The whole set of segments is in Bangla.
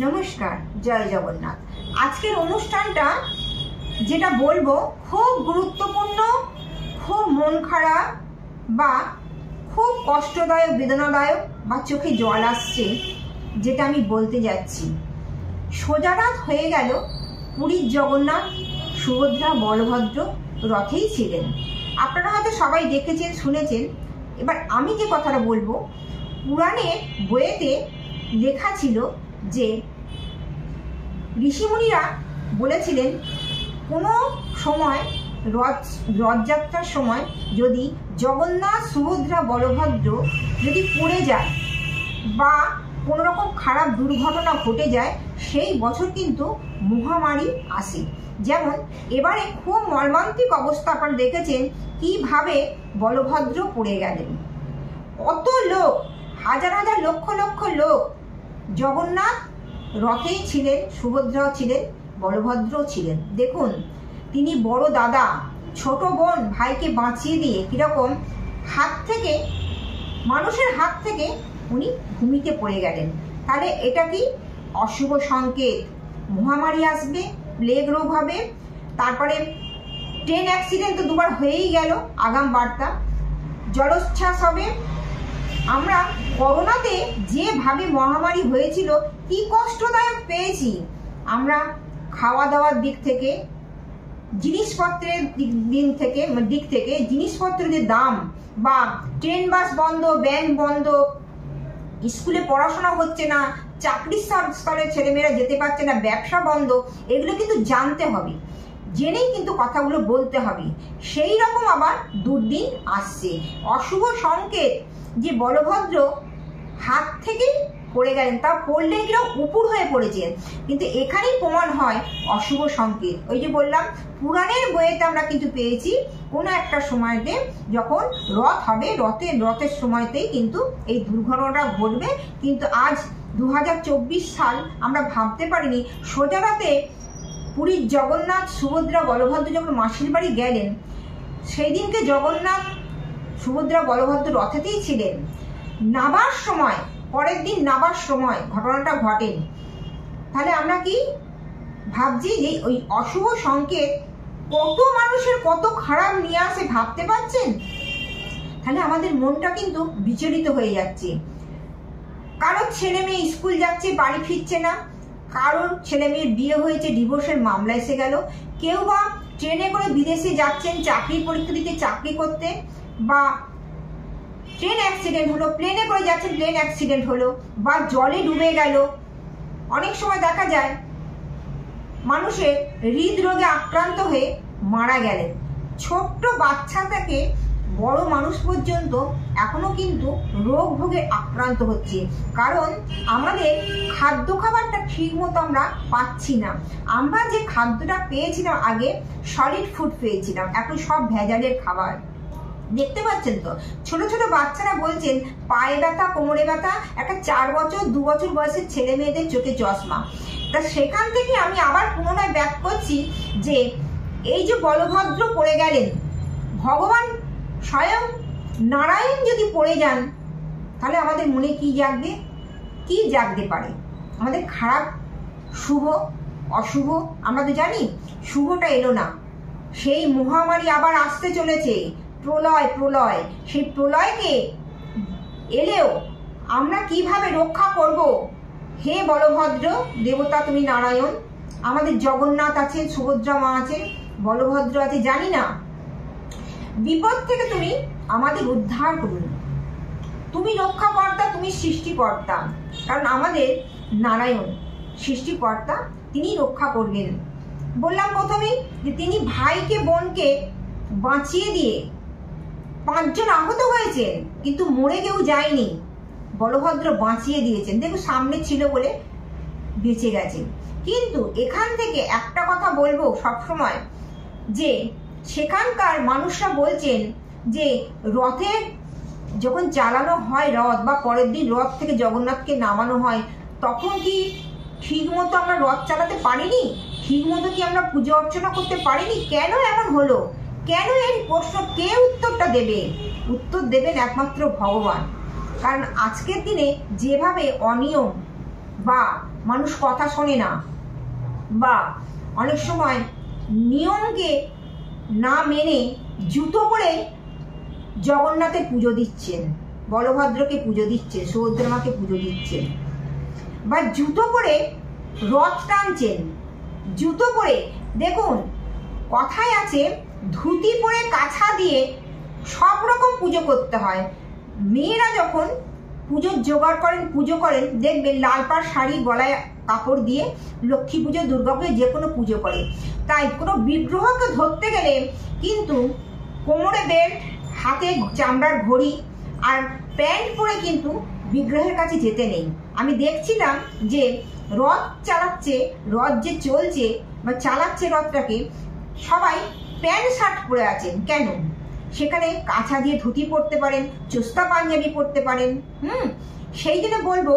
নমস্কার, জয় জগন্নাথ। আজকের অনুষ্ঠানটা যেটা বলবো খুব গুরুত্বপূর্ণ, খুব মন খারাপ বা খুব কষ্টদায়ক, বেদনাদায়ক বা চোখে জল আসছে যেটা আমি বলতে যাচ্ছি। সোজা রাত হয়ে গেল, পুরীর জগন্নাথ সুভদ্রা বলভদ্র রথেই ছিলেন। আপনারা হয়তো সবাই দেখেছেন, শুনেছেন। এবার আমি যে কথাটা বলবো, পুরাণের বইয়েতে লেখা ছিল যে ঋষিমুনিরা বলেছিলেন কোনো সময় রথযাত্রার সময় যদি জগন্নাথ সুভদ্রা বলভদ্র যদি পড়ে যায় বা কোনো রকম খারাপ দুর্ঘটনা ঘটে যায়, সেই বছর কিন্তু মহামারী আসে। যেমন এবারে খুব মর্মান্তিক অবস্থা আপনারা দেখেছেন, কিভাবে বলভদ্র পড়ে গেলেন। কত লোক, হাজার হাজার লক্ষ লক্ষ লোক জগন্নাথ রথেই ছিলেন, সুভদ্রাও ছিলেন, বলভদ্রও ছিলেন। দেখুন, তিনি বড় দাদা ছোট বোন ভাইকে বাঁচিয়ে দিয়ে কিরকম হাত থেকে, মানুষের হাত থেকে উনি ভূমিতে পড়ে গেলেন। তাহলে এটা কি অশুভ সংকেত? মহামারী আসবে, প্লেগ রোগ হবে, তারপরে ট্রেন অ্যাক্সিডেন্ট তো দুবার হয়েই গেল, আগাম বার্তা, জলোচ্ছ্বাস হবে। আমরা করোনাতে যেভাবে মহামারী হয়েছিল, কি কষ্টদায়ক পেয়েছি আমরা। খাওয়া দাওয়ার দিক থেকে, জিনিসপত্রের দিক থেকে জিনিসপত্রের যে দাম, বা ট্রেন বাস বন্ধ, ব্যাংক বন্ধ, স্কুলে পড়াশোনা হচ্ছে না, চাকরির স্তরের ছেলেমেয়েরা যেতে পারছে না, ব্যবসা বন্ধ। এগুলো কিন্তু জানতে হবে, জেনেই কিন্তু কথাগুলো বলতে হবে। সেই রকম আবার দুর্দিন আসছে, অশুভ সংকেত যে বলভদ্র হাত থেকে পড়ে গেলেন, তা পড়লেন কিরকম উপুর হয়ে পড়েছেন, কিন্তু এখানেই প্রমাণ হয় অশুভ সংকেত। ওই যে বললাম, পুরাণের বইয়েতে আমরা কিন্তু পেয়েছি কোনো একটা সময়তে যখন রথ হবে, রথের সময়তেই কিন্তু এই দুর্ঘটনাটা ঘটবে। কিন্তু আজ 2024 সাল, আমরা ভাবতে পারিনি সোজা রাতে পুরীর জগন্নাথ সুভদ্রা বলভদ্র যখন মাসির বাড়ি গেলেন, সেই দিনকে জগন্নাথ সুভদ্রা বলভদ্র রথেতেই ছিলেন। নাবার সময়, পরের দিন নাবার সময় ঘটনাটা ঘটেন। তাহলে আমরা কি ভাবছি যে ওই অশুভ সংকেত কত মানুষের কত খারাপ নিয়ে আসে, ভাবতে পারছেন? তাহলে আমাদের মনটা কিন্তু বিচলিত হয়ে যাচ্ছে। কারোর ছেলে মেয়ে স্কুল যাচ্ছে, বাড়ি ফিরছে না, কারোর ছেলে মেয়ের বিয়ে হয়েছে, ডিভোর্সের মামলা এসে গেল, কেউ বা ট্রেনে করে বিদেশে যাচ্ছেন চাকরির পরীক্ষা দিতে, চাকরি করতে, বা ট্রেন অ্যাক্সিডেন্ট হলো, প্লেনে করে যাচ্ছেন, প্লেন অ্যাক্সিডেন্ট হলো, বা জলে ডুবে গেল। অনেক সময় দেখা যায় মানুষের হৃদরোগে আক্রান্ত হয়ে মারা গেলেন। ছোট্ট বাচ্চা থেকে বড় মানুষ পর্যন্ত এখনো কিন্তু রোগ ভোগে আক্রান্ত হচ্ছে, কারণ আমাদের খাদ্য খাবারটা ঠিক মতো আমরা পাচ্ছি না। আমরা যে খাদ্যটা পেয়েছিলাম আগে, সলিড ফুড পেয়েছিলাম, এখন সব ভেজালের খাবার। দেখতে পাচ্ছেন তো, ছোট ছোট বাচ্চারা বলছেন পায়ে ব্যথা, কোমরে ব্যথা, একটা 4 বছর 2 বছর বয়সের ছেলে মেয়েদের চোখে চশমা। তা সেখান থেকে আমি আবার পুনরায় ব্যাক করছি যে এই যে বলভদ্র পড়ে গেলেন, ভগবান স্বয়ং নারায়ণ যদি পড়ে যান, তাহলে আমাদের মনে কি জাগবে? কি জাগতে পারে? আমাদের খারাপ, শুভ, অশুভ আমরা তো জানি। শুভটা এলো না, সেই মহামারী আবার আসতে চলেছে, প্রলয়। সেই প্রলয়কে এলেও আমরা কিভাবে রক্ষা করব? হে বলভদ্র দেবতা, তুমি নারায়ণ, আমাদের জগন্নাথ আছেন, সুভদ্রা মা আছেন, বলভদ্র আছে, জানি না, বিপদ থেকে তুমি আমাদের উদ্ধার করুন। তুমি রক্ষাকর্তা, তুমি সৃষ্টিকর্তা, কারণ আমাদের নারায়ণ সৃষ্টিকর্তা, তিনি রক্ষা করবেন। বললাম প্রথমেই যে তিনি ভাইকে বোনকে বাঁচিয়ে দিয়ে 5 জন আহত হয়েছেন, কিন্তু মরে কেউ যায়নি, বলভদ্র বাঁচিয়ে দিয়েছেন। দেখো, সামনে ছিল বলে বেঁচে গেছে। কিন্তু এখান থেকে একটা কথা বলবো সবসময়, যে সেখানকার মানুষরা বলছেন যে রথে যখন চালানো হয় রথ, বা পরের দিন রথ থেকে জগন্নাথকে নামানো হয়, তখন কি ঠিক মতো আমরা রথ চালাতে পারিনি? ঠিক মতো কি আমরা পুজো অর্চনা করতে পারিনি? কেন এমন হলো? কেন? এই প্রশ্ন কে উত্তরটা দেবে? উত্তর দেবেন একমাত্র ভগবান। কারণ আজকের দিনে যেভাবে অনিয়ম বা মানুষ কথা শোনে না, বা অনেক সময় নিয়মকে না মেনে জুতো পরে জগন্নাথের পুজো দিচ্ছেন, বলভদ্রকে পুজো দিচ্ছেন, সুভদ্রা মাকে পুজো দিচ্ছেন, বা জুতো পরে রথ টানছেন। জুতো পরে, দেখুন কথায় আছে ধুতি পরে কাছা দিয়ে সব রকম পুজো করতে হয়। মেয়েরা যখন পুজোর জোগাড় করেন, পুজো করেন, দেখবেন লাল পাড় শাড়ি গলায় কাপড় দিয়ে লক্ষ্মী পুজো, দুর্গা পুজো যে কোনো পুজো করে। তাই কোনো বিগ্রহকে ধরতে গেলে কিন্তু কোমরে বেল্ট, হাতে চামড়ার ঘড়ি আর প্যান্ট পরে কিন্তু বিগ্রহের কাছে যেতে নেই। আমি দেখছিলাম যে রথ চালাচ্ছে, রথ যে চলছে বা চালাচ্ছে রথটাকে, সবাই প্যান্ট শার্ট পরে আছেন। কেন? সেখানে কাছা দিয়ে ধুতি পরতে পারেন, চোস্তা পাঞ্জাবি পরতে পারেন। সেই জন্য বলবো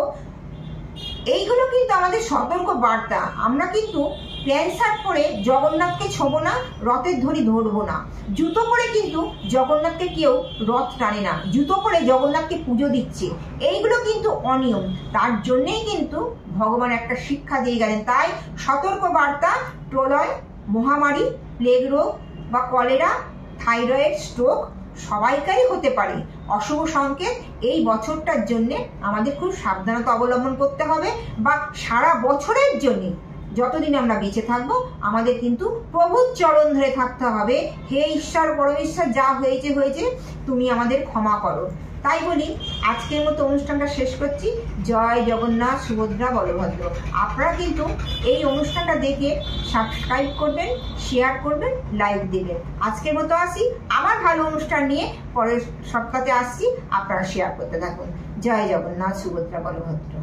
এইগুলো কিন্তু আমাদের সতর্ক বার্তা। আমরা কিন্তু প্যান্ট শার্ট পরে জগন্নাথকে ছোবো না, রথের ধরি ধরবো না। জুতো পরে কিন্তু জগন্নাথকে কেউ রথ টানে না, জুতো পরে জগন্নাথকে পুজো দিচ্ছে, এইগুলো কিন্তু অনিয়ম। তার জন্যেই কিন্তু ভগবান একটা শিক্ষা দিয়ে গেলেন। তাই সতর্ক বার্তা, প্রলয়, মহামারী, প্লেগ রোগ বা কলেরা, থাইরয়েড, স্ট্রোক সবাইকারই হতে পারে। অশুভ সংকেত। এই বছরটার জন্য আমাদের খুব সাবধানতা অবলম্বন করতে হবে, বা সারা বছরের জন্য যতদিন আমরা বেঁচে থাকবো আমাদের কিন্তু প্রভুর চরণ ধরে থাকতে হবে। হে ঈশ্বর, পরমেশ্বর, যা হয়েছে হয়েছে, তুমি আমাদের ক্ষমা করো। তাই বলি আজকের মতো অনুষ্ঠানটা শেষ করছি। জয় জগন্নাথ, সুভদ্রা, বলভদ্র। আপনারা কিন্তু এই অনুষ্ঠানটা দেখে সাবস্ক্রাইব করবেন, শেয়ার করবেন, লাইক দেবেন। আজকের মতো আসি, আমার ভালো অনুষ্ঠান নিয়ে পরের সপ্তাহে আসছি। আপনারা শেয়ার করতে থাকুন। জয় জগন্নাথ, সুভদ্রা, বলভদ্র।